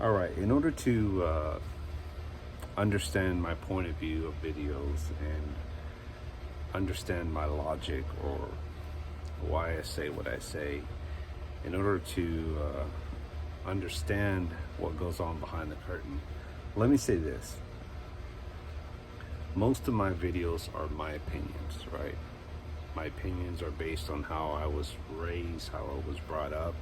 All right, in order to understand my point of view of videos and understand my logic or why I say what I say, in order to understand what goes on behind the curtain, let me say this. Most of my videos are my opinions, right? My opinions are based on how I was raised, how I was brought up.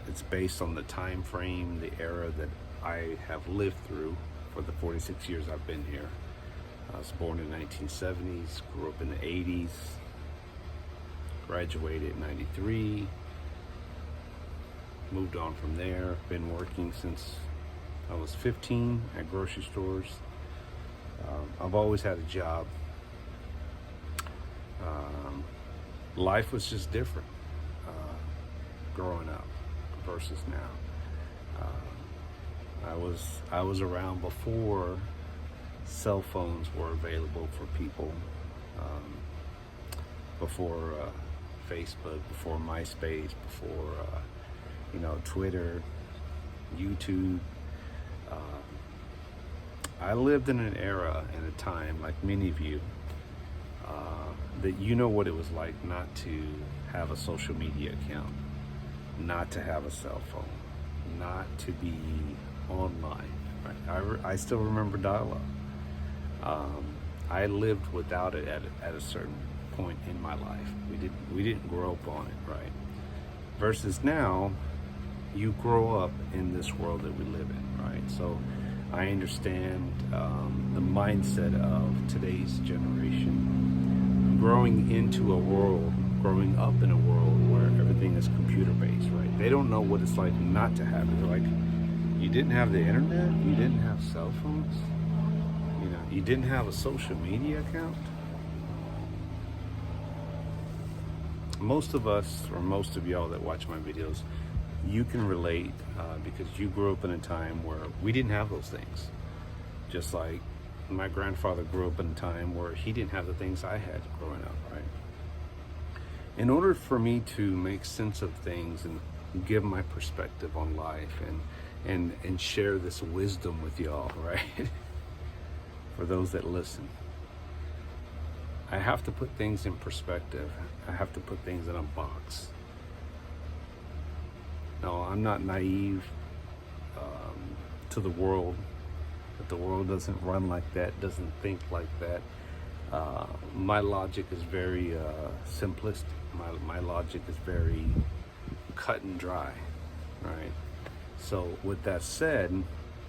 It's based on the time frame, the era that I have lived through for the 46 years I've been here. I was born in the 1970s, grew up in the 80s, graduated in 93, moved on from there, been working since I was 15 at grocery stores. I've always had a job. Life was just different growing up versus now. I was around before cell phones were available for people, before Facebook, before MySpace, before Twitter, YouTube. I lived in an era and a time, like many of you, that you know what it was like not to have a social media account, not to have a cell phone, not to be online. Right? I still remember dial-up. I lived without it at a certain point in my life. We didn't grow up on it, right? Versus now, you grow up in this world that we live in, right? So I understand the mindset of today's generation growing up in a world where everything is computer based, right? They don't know what it's like not to have it. They're like, you didn't have the internet, you didn't have cell phones, you didn't have a social media account. Most of us, or most of y'all that watch my videos, you can relate because you grew up in a time where we didn't have those things. Just like my grandfather grew up in a time where he didn't have the things I had growing up, right? In order for me to make sense of things and give my perspective on life and share this wisdom with y'all, right? For those that listen, I have to put things in perspective. I have to put things in a box. No, I'm not naive to the world, but the world doesn't run like that, doesn't think like that. My logic is very simplistic. My logic is very cut and dry, right? So with that said,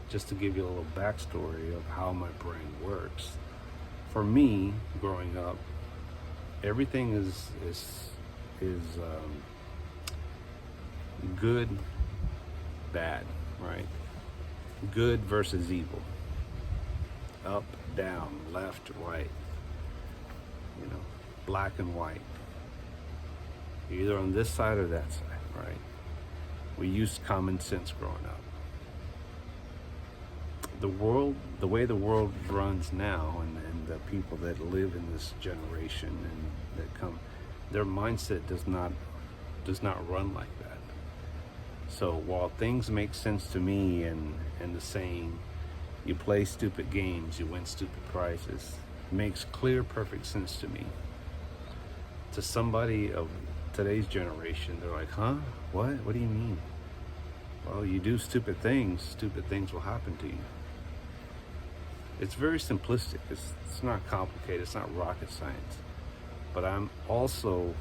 just to give you a little backstory of how my brain works, for me, growing up, everything is good, bad, right? Good versus evil. Up, down, left, right. Black and white. You're either on this side or that side, right? We used common sense growing up. The way the world runs now, and the people that live in this generation and that come, their mindset does not run like that. So while things make sense to me, and the saying, you play stupid games, you win stupid prizes, makes clear, perfect sense to me. To somebody of today's generation, they're like, huh? What? What do you mean? Well, you do stupid things will happen to you. It's very simplistic. It's not complicated. It's not rocket science. But I'm also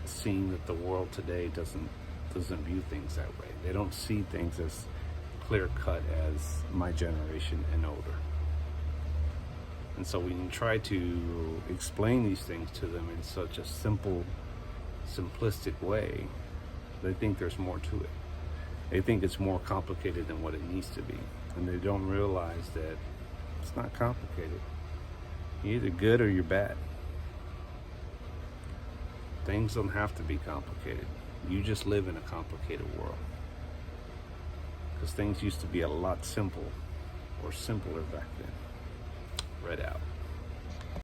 seeing that the world today doesn't view things that way. They don't see things as clear cut as my generation and older. And so when you try to explain these things to them in such a simple, simplistic way, they think there's more to it. They think it's more complicated than what it needs to be. And they don't realize that it's not complicated. You're either good or you're bad. Things don't have to be complicated. You just live in a complicated world. Because things used to be a lot simple, or simpler back then. Read out.